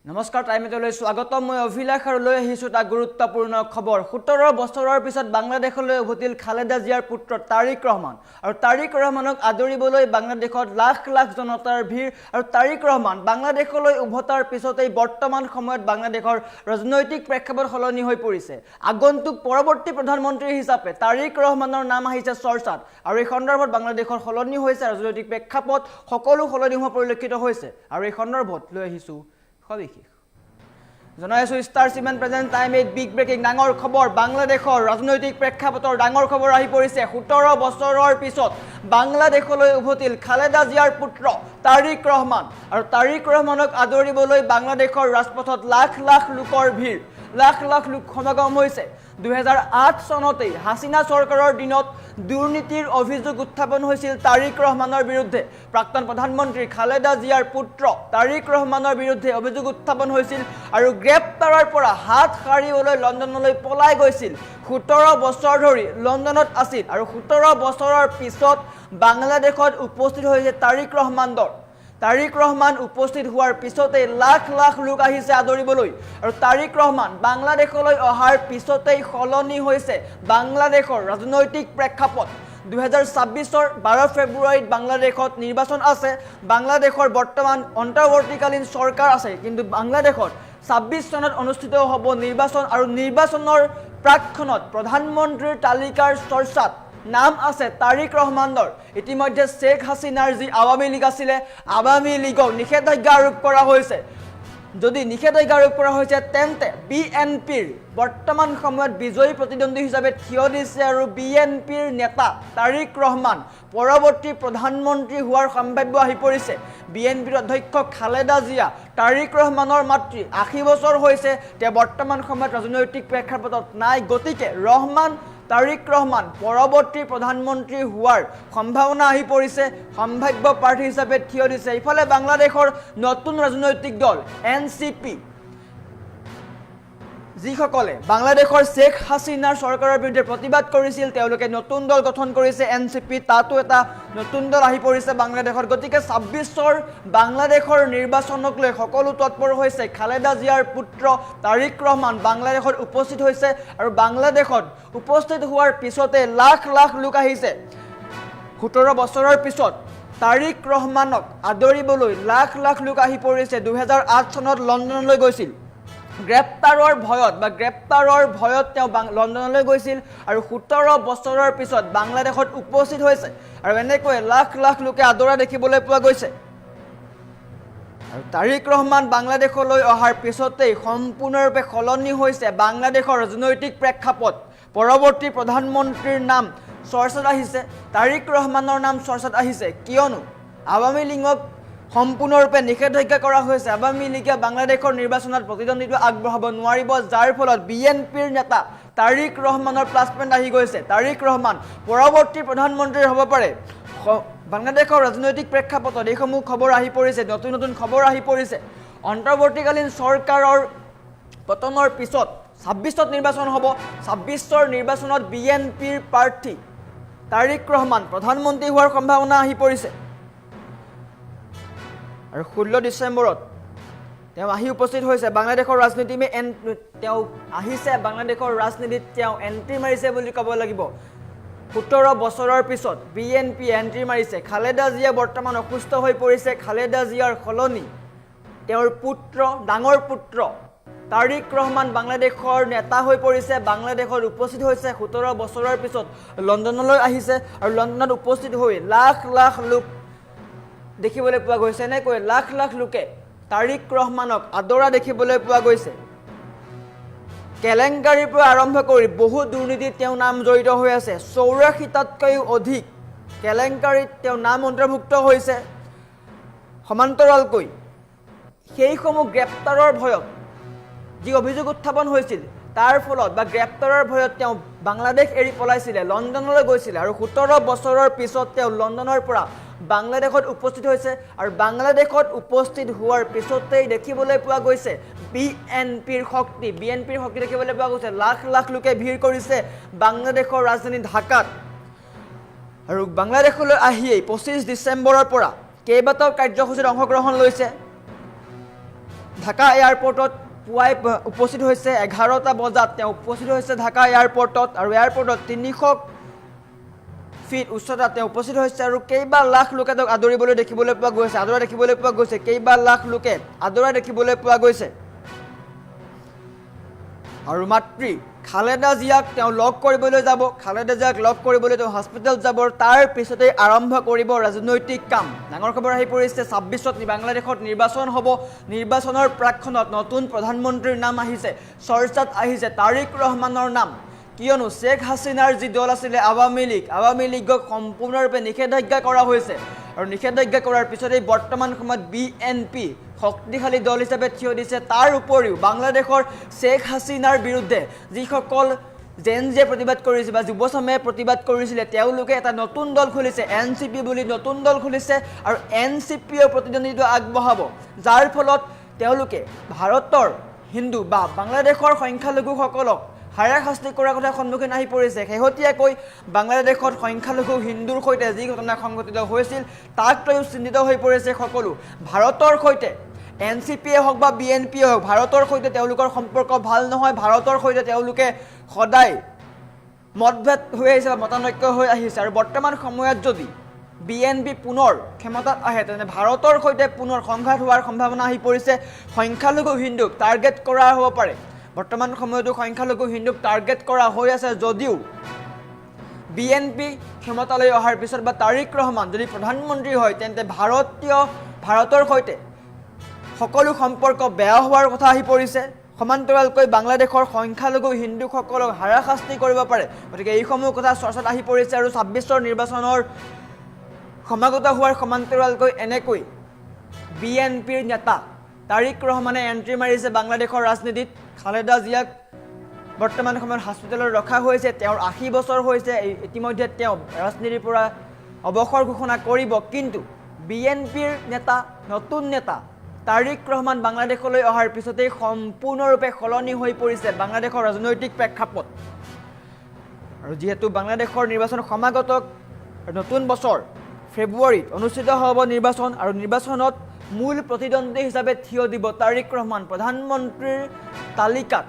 নমস্কাৰ টাইমলৈ স্বাগতম মই অভিলাষ আৰু লৈ আহিছো এটা গুৰুত্বপূৰ্ণ খবৰ 17 বছৰৰ পিছত বাংলাদেশলৈ উভতিল খালেদা জিয়াৰ পুত্ৰ তাৰিক ৰহমান আৰু তাৰিক ৰহমানক আদৰিবলৈ বাংলাদেশত লাখ লাখ জনতাৰ ভিৰ আৰু তাৰিক ৰহমান বাংলাদেশলৈ উভতাৰ পিছতেই বৰ্তমান সময়ত বাংলাদেশৰ ৰাজনৈতিক প্ৰেক্ষাপট সলনি হৈ পৰিছে আগন্তুক পৰৱৰ্তী প্ৰধানমন্ত্ৰী হিচাপে তাৰিক ৰহমানৰ নাম আহিছে চৰ্চাত আৰু এই সন্দৰ্ভত বাংলাদেশৰ সলনি হৈছে ৰাজনৈতিক প্ৰেক্ষাপট সকলো সলনি হোৱা পৰিলক্ষিত হৈছে আৰু এই সন্দৰ্ভত লৈ আহিছো জনাইছো star cement present time eight big breaking ডাঙৰ খবৰ বাংলাদেশৰ ৰাজনৈতিক প্ৰেক্ষাপটৰ ডাঙৰ খবৰ আহি পৰিছে 17 বছৰৰ পিছত বাংলাদেশলৈ উভতিল খালেদা জিয়াৰ পুত্ৰ তাৰিক ৰহমান আৰু তাৰিক ৰহমানক আদৰিবলৈ বাংলাদেশৰ ৰাজপথত লাখ লাখ লোকৰ ভিৰ লাখ লাখ লোক সমাগম হৈছে 2008 চনতেই হাসিনা চৰকাৰৰ দিনত দুৰ্নীতিৰ অভিযোগ উত্থাপন হৈছিল তাৰিক ৰহমানৰ বিৰুদ্ধে প্ৰাক্তন প্ৰধানমন্ত্ৰী খালেদা জিয়াৰ পুত্ৰ তাৰিক ৰহমানৰ বিৰুদ্ধে অভিযোগ উত্থাপন হৈছিল আৰু গ্ৰেপ্তাৰৰ পৰা হাত সাৰিবলৈ লণ্ডনলৈ পলাই গৈছিল 17 বছৰ ধৰি লণ্ডনত আছিল আৰু 17 বছৰৰ পিছত বাংলাদেশত উপস্থিত হৈছে তাৰিক ৰহমান উপস্থিত হোৱাৰ পিছতে লাখ লাখ লোক আহিছে আদৰিবলৈ আৰু তাৰিক ৰহমান বাংলাদেশলৈ অহাৰ পিছতেই সলনি হৈছে বাংলাদেশৰ ৰাজনৈতিক প্ৰেক্ষাপট 2026 12 ফেব্ৰুৱাৰীত বাংলাদেশত নিৰ্বাচন আছে বাংলাদেশৰ বৰ্তমান অন্তৰ্বৰ্তীকালীন চৰকাৰ আছে কিন্তু বাংলাদেশত 26 চনত অনুষ্ঠিত হ'ব নিৰ্বাচন আৰু নিৰ্বাচনৰ প্ৰাক্ষণত প্ৰধানমন্ত্ৰীৰ তালিকাৰ চৰ্চাত নাম আছে তাৰিক ৰহমানৰ ইতিমধ্যে শেখ হাসিনাৰ যি আৱামী লীগ আছিল আৱামী লীগক নিষেধাজ্ঞা আৰোপ কৰা হৈছে যদি নিষেধাজ্ঞা আৰোপ কৰা হৈছে তেন্তে বিএনপিৰ বৰ্তমান সময়ত বিজয়ী প্ৰতিদ্বন্দ্বী হিচাপে থিয় দিছে আৰু বিএনপিৰ নেতা তাৰিক ৰহমান পৰৱৰ্তী প্ৰধানমন্ত্ৰী হোৱাৰ সম্ভাৱ্য আহি পৰিছে বিএনপিৰ অধ্যক্ষ খালেদা জিয়া তাৰিক ৰহমানৰ মাতৃ 80 বছৰ হৈছে তেওঁ বৰ্তমান সময়ত ৰাজনৈতিক প্ৰেক্ষাপটত নাই গতিকে তাৰিক ৰহমান পৰৱৰ্তী প্ৰধানমন্ত্ৰী হোৱাৰ সম্ভাৱনা আহি পৰিছে সম্ভাৱ্য প্ৰাৰ্থী হিচাপে থিয় দিছে ইফালে বাংলাদেশৰ নতুন ৰাজনৈতিক দল এনচিপি যিসকলে বাংলাদেশৰ শেখ হাসিনাৰ চৰকাৰৰ বিৰুদ্ধে প্ৰতিবাদ কৰিছিল তেওঁলোকে নতুন দল গঠন কৰিছে এনচিপি তাতো এটা নতুন দল আহি পৰিছে বাংলাদেশৰ গতিকে 26ৰ বাংলাদেশৰ নিৰ্বাচনক লৈ সকলো তৎপৰ হৈছে খালেদা জিয়াৰ পুত্ৰ তাৰিক ৰহমান বাংলাদেশত উপস্থিত হৈছে আৰু বাংলাদেশত উপস্থিত হোৱাৰ পিছতে লাখ লাখ লোক আহিছে 17 বছৰৰ পিছত তাৰিক ৰহমানক আদৰিবলৈ লাখ লাখ লোক আহি পৰিছে 2008 চনত লণ্ডনলৈ গৈছিল গ্ৰেপ্তাৰৰ ভয়ত তেওঁ লণ্ডনলৈ গৈছিল আৰু 17 বছৰৰ পিছত বাংলাদেশত উপস্থিত হৈছে আৰু এনেকৈ লাখ লাখ লোকে আদৰা দেখিবলৈ পোৱা গৈছে আৰু তাৰিক ৰহমান বাংলাদেশলৈ অহাৰ পিছতেই সম্পূৰ্ণৰূপে সলনি হৈছে বাংলাদেশৰ ৰাজনৈতিক প্ৰেক্ষাপট পৰৱৰ্তী প্ৰধানমন্ত্ৰীৰ নাম চৰ্চাত আহিছে তাৰিক ৰহমানৰ নাম চৰ্চাত আহিছে কিয়নো আৱামী লীগক সম্পূৰ্ণৰূপে নিষেধাজ্ঞা কৰা হৈছে আৱামী লীগে বাংলাদেশৰ নিৰ্বাচনত প্ৰতিদ্বন্দ্বিতা আগবঢ়াব নোৱাৰিব যাৰ ফলত বিএনপিৰ নেতা তাৰিক ৰহমানৰ প্লাছপইণ্ট আহি গৈছে তাৰিক ৰহমান পৰৱৰ্তী প্ৰধানমন্ত্ৰী হ'ব পাৰে বাংলাদেশৰ ৰাজনৈতিক প্ৰেক্ষাপটত এইসমূহ খবৰ আহি পৰিছে নতুন খবৰ আহি পৰিছে অন্তৰ্বৰ্তীকালীন চৰকাৰৰ পতনৰ পিছত 26ত নিৰ্বাচন হ'ব 26ৰ নিৰ্বাচনত বিএনপিৰ প্ৰাৰ্থী তাৰিক ৰহমান প্ৰধানমন্ত্ৰী হোৱাৰ সম্ভাৱনা আহি পৰিছে আৰু 16 ডিচেম্বৰত তেওঁ আহি উপস্থিত হৈছে বাংলাদেশৰ ৰাজনীতিমে তেওঁ আহিছে বাংলাদেশৰ ৰাজনীতিত তেওঁ এন্ট্ৰি মাৰিছে বুলি ক'ব লাগিব 17 বছৰৰ পিছত বিএনপি এন্ট্ৰি মাৰিছে খালেদা জিয়া বৰ্তমান অসুস্থ হৈ পৰিছে খালেদা জিয়াৰ সলনি তেওঁৰ পুত্ৰ ডাঙৰ পুত্ৰ তাৰিক ৰহমান বাংলাদেশৰ নেতা হৈ পৰিছে বাংলাদেশত উপস্থিত হৈছে 17 বছৰৰ পিছত লণ্ডনলৈ আহিছে আৰু লণ্ডনত উপস্থিত হৈ লাখ লাখ লোক দেখিবলৈ পোৱা গৈছে এনেকৈ লাখ লাখ লোকে তাৰিক ৰহমানক আদৰা দেখিবলৈ পোৱা গৈছে কেলেংকাৰীৰ পৰা আৰম্ভ কৰি বহু দুৰ্নীতিত তেওঁ নাম জড়িত হৈ আছে 84টাতকৈও অধিক কেলেংকাৰীত তেওঁ নাম অন্তৰ্ভুক্ত হৈছে সমান্তৰালকৈ সেইসমূহ গ্ৰেপ্তাৰৰ ভয়ত যি অভিযোগ উত্থাপন হৈছিল তাৰ ফলত বা গ্ৰেপ্তাৰৰ ভয়ত তেওঁ বাংলাদেশ এৰি পলাইছিলে লণ্ডনলৈ গৈছিলে আৰু 17 বছৰৰ পিছত তেওঁ লণ্ডনৰ পৰা বাংলাদেশত উপস্থিত হৈছে আৰু বাংলাদেশত উপস্থিত হোৱাৰ পিছতেই দেখিবলৈ পোৱা গৈছে বিএনপিৰ শক্তি দেখিবলৈ পোৱা গৈছে লাখ লাখ লোকে ভিৰ কৰিছে বাংলাদেশৰ ৰাজধানী ঢাকাত আৰু বাংলাদেশলৈ আহিয়েই 25 ডিচেম্বৰৰ পৰা কেইবাটাও কাৰ্যসূচীত অংশগ্ৰহণ লৈছে ঢাকা এয়াৰপৰ্টত পুৱাই উপস্থিত হৈছে 11টা বজাত তেওঁ উপস্থিত হৈছে ঢাকা এয়াৰপৰ্টত আৰু এয়াৰপৰ্টত 300 ফিট উচ্চতাত তেওঁ উপস্থিত হৈছে আৰু কেইবা লাখ লোকে তেওঁক আদৰিবলৈ দেখিবলৈ পোৱা গৈছে আদৰা দেখিবলৈ পোৱা গৈছে কেইবা লাখ লোকে আদৰা দেখিবলৈ পোৱা গৈছে আৰু মাতৃ খালেদা জিয়াক তেওঁ লগ কৰিবলৈ যাব খালেদা জিয়াক লগ কৰিবলৈ তেওঁ হস্পিটেল যাব তাৰ পিছতেই আৰম্ভ কৰিব ৰাজনৈতিক কাম ডাঙৰ খবৰ আহি পৰিছে 26ত বাংলাদেশত নিৰ্বাচন হ'ব নিৰ্বাচনৰ প্ৰাক্ষণত নতুন প্ৰধানমন্ত্ৰীৰ নাম আহিছে চৰ্চাত আহিছে তাৰিক ৰহমানৰ নাম কিয়নো শেখ হাছিনাৰ যি দল আছিলে আৱামী লীগক সম্পূৰ্ণৰূপে নিষেধাজ্ঞা কৰা হৈছে আৰু নিষেধাজ্ঞা কৰাৰ পিছতেই বৰ্তমান সময়ত বিএনপি শক্তিশালী দল হিচাপে থিয় দিছে তাৰ উপৰিও বাংলাদেশৰ শেখ হাছিনাৰ বিৰুদ্ধে যিসকল জেনজে প্ৰতিবাদ কৰিছে বা যুৱচামে প্ৰতিবাদ কৰিছিলে তেওঁলোকে এটা নতুন দল খুলিছে এনচিপি বুলি নতুন দল খুলিছে আৰু এনচিপিয়ে প্ৰতিদ্বন্দ্বিতা আগবঢ়াব যাৰ ফলত তেওঁলোকে ভাৰতৰ হিন্দু বা বাংলাদেশৰ সংখ্যালঘুসকলক হাৰাশাস্তি কৰাৰ কথা সন্মুখীন আহি পৰিছে শেহতীয়াকৈ বাংলাদেশত সংখ্যালঘু হিন্দুৰ সৈতে যি ঘটনা সংঘটিত হৈছিল তাক লৈ চিন্তিত হৈ পৰিছে সকলো ভাৰতৰ সৈতে এনচিপিয়ে হওক বা বিএনপিয়ে হওক ভাৰতৰ সৈতে তেওঁলোকৰ সম্পৰ্ক ভাল নহয় ভাৰতৰ সৈতে তেওঁলোকে সদায় মতভেদ হৈ আহিছে বা মতানৈক্য হৈ আহিছে আৰু বৰ্তমান সময়ত যদি বিএনপি পুনৰ ক্ষমতাত আহে তেনে ভাৰতৰ সৈতে পুনৰ সংঘাত হোৱাৰ সম্ভাৱনা আহি পৰিছে সংখ্যালঘু হিন্দুক টাৰ্গেট কৰা হ'ব পাৰে বৰ্তমান সময়তো সংখ্যালঘু হিন্দুক টাৰ্গেট কৰা হৈ আছে যদিও বিএনপি ক্ষমতালৈ অহাৰ পিছত বা তাৰিক ৰহমান যদি প্ৰধানমন্ত্ৰী হয় তেন্তে ভাৰতৰ সৈতে সকলো সম্পৰ্ক বেয়া হোৱাৰ কথা আহি পৰিছে সমান্তৰালকৈ বাংলাদেশৰ সংখ্যালঘু হিন্দুসকলক হাৰাশাস্তি কৰিব পাৰে গতিকে এইসমূহ কথা চৰ্চাত আহি পৰিছে আৰু 26ৰ নিৰ্বাচনৰ সমাগত হোৱাৰ সমান্তৰালকৈ এনেকৈ বিএনপিৰ নেতা তাৰিক ৰহমানে এণ্ট্ৰি মাৰিছে বাংলাদেশৰ ৰাজনীতিত খালেদা জিয়াক বৰ্তমান সময়ত হস্পিটেলত ৰখা হৈছে তেওঁৰ 80 বছৰ হৈছে ইতিমধ্যে তেওঁ ৰাজনীতিৰ পৰা অৱসৰ ঘোষণা কৰিব কিন্তু বিএনপিৰ নেতা নতুন নেতা তাৰিক ৰহমান বাংলাদেশলৈ অহাৰ পিছতেই সম্পূৰ্ণৰূপে সলনি হৈ পৰিছে বাংলাদেশৰ ৰাজনৈতিক প্ৰেক্ষাপট আৰু যেহেতু বাংলাদেশৰ নিৰ্বাচন সমাগত নতুন বছৰ ফেব্ৰুৱাৰীত অনুষ্ঠিত হ'ব নিৰ্বাচন আৰু নিৰ্বাচনত মূল প্ৰতিদ্বন্দ্বী হিচাপে থিয় দিব তাৰিক ৰহমান প্ৰধানমন্ত্ৰীৰ তালিকাত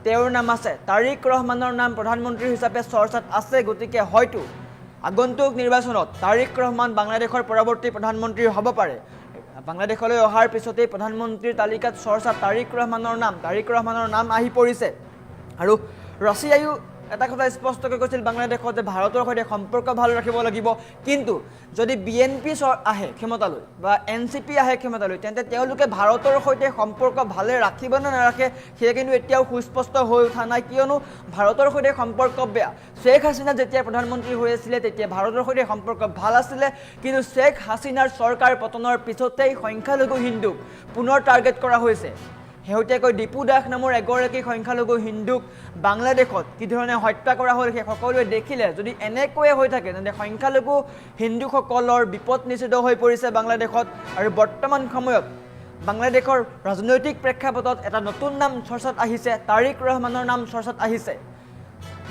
তেওঁৰ নাম আছে তাৰিক ৰহমানৰ নাম প্ৰধানমন্ত্ৰী হিচাপে চৰ্চাত আছে গতিকে হয়তো আগন্তুক নিৰ্বাচনত তাৰিক ৰহমান বাংলাদেশৰ পৰৱৰ্তী প্ৰধানমন্ত্ৰী হ'ব পাৰে বাংলাদেশলৈ অহাৰ পিছতেই প্ৰধানমন্ত্ৰীৰ তালিকাত চৰ্চা তাৰিক ৰহমানৰ নাম আহি পৰিছে আৰু ৰাছিয়ায়ো এটা কথা স্পষ্টকৈ কৈছিল বাংলাদেশত যে ভাৰতৰ সৈতে সম্পৰ্ক ভাল ৰাখিব লাগিব কিন্তু যদি বিএনপি আহে ক্ষমতালৈ বা এনচিপি আহে ক্ষমতালৈ তেন্তে তেওঁলোকে ভাৰতৰ সৈতে সম্পৰ্ক ভালে ৰাখিব নে নাৰাখে সেয়া কিন্তু এতিয়াও সুস্পষ্ট হৈ উঠা নাই কিয়নো ভাৰতৰ সৈতে সম্পৰ্ক বেয়া শেখ হাছিনা যেতিয়া প্ৰধানমন্ত্ৰী হৈ আছিলে তেতিয়া ভাৰতৰ সৈতে সম্পৰ্ক ভাল আছিলে কিন্তু শেখ হাছিনাৰ চৰকাৰ পতনৰ পিছতেই সংখ্যালঘু হিন্দুক পুনৰ টাৰ্গেট কৰা হৈছে শেহতীয়াকৈ দীপু দাস নামৰ এগৰাকী সংখ্যালঘু হিন্দুক বাংলাদেশত কি ধৰণে হত্যা কৰা হ'ল সেই সকলোৱে দেখিলে যদি এনেকৈয়ে হৈ থাকে তেন্তে সংখ্যালঘু হিন্দুসকলৰ বিপদ নিশ্চিত হৈ পৰিছে বাংলাদেশত আৰু বৰ্তমান সময়ত বাংলাদেশৰ ৰাজনৈতিক প্ৰেক্ষাপটত এটা নতুন নাম চৰ্চাত আহিছে তাৰিক ৰহমানৰ নাম চৰ্চাত আহিছে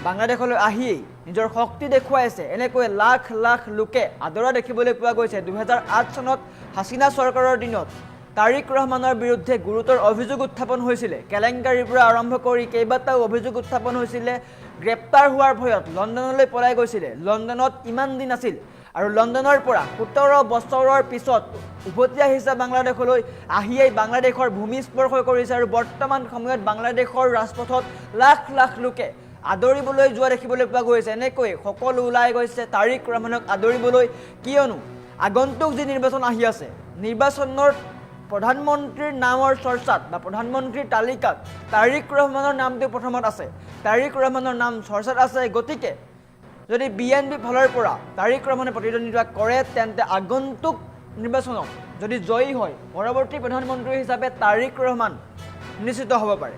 বাংলাদেশলৈ আহিয়েই নিজৰ শক্তি দেখুৱাইছে এনেকৈ লাখ লাখ লোকে আদৰা দেখিবলৈ পোৱা গৈছে 2008 চনত হাছিনা চৰকাৰৰ দিনত তাৰিক ৰহমানৰ বিৰুদ্ধে গুৰুতৰ অভিযোগ উত্থাপন হৈছিলে কেলেংকাৰীৰ পৰা আৰম্ভ কৰি কেইবাটাও অভিযোগ উত্থাপন হৈছিলে গ্ৰেপ্তাৰ হোৱাৰ ভয়ত লণ্ডনলৈ পলাই গৈছিলে লণ্ডনত ইমান দিন আছিল আৰু লণ্ডনৰ পৰা 17 বছৰৰ পিছত উভতি আহিছে বাংলাদেশলৈ আহিয়েই বাংলাদেশৰ ভূমি স্পৰ্শ কৰিছে আৰু বৰ্তমান সময়ত বাংলাদেশৰ ৰাজপথত লাখ লাখ লোকে আদৰিবলৈ যোৱা দেখিবলৈ পোৱা গৈছে এনেকৈ সকলো ওলাই গৈছে তাৰিক ৰহমানক আদৰিবলৈ কিয়নো আগন্তুক যি নিৰ্বাচন আহি আছে নিৰ্বাচনৰ প্ৰধানমন্ত্ৰীৰ নামৰ চৰ্চাত বা প্ৰধানমন্ত্ৰীৰ তালিকাত তাৰিক ৰহমানৰ নামটো প্ৰথমত আছে তাৰিক ৰহমানৰ নাম চৰ্চাত আছে গতিকে যদি বিএনপি ফালৰ পৰা তাৰিক ৰহমানে প্ৰতিদ্বন্দ্বিতা কৰে তেন্তে আগন্তুক নিৰ্বাচনত যদি জয়ী হয় পৰৱৰ্তী প্ৰধানমন্ত্ৰী হিচাপে তাৰিক ৰহমান নিশ্চিত হ'ব পাৰে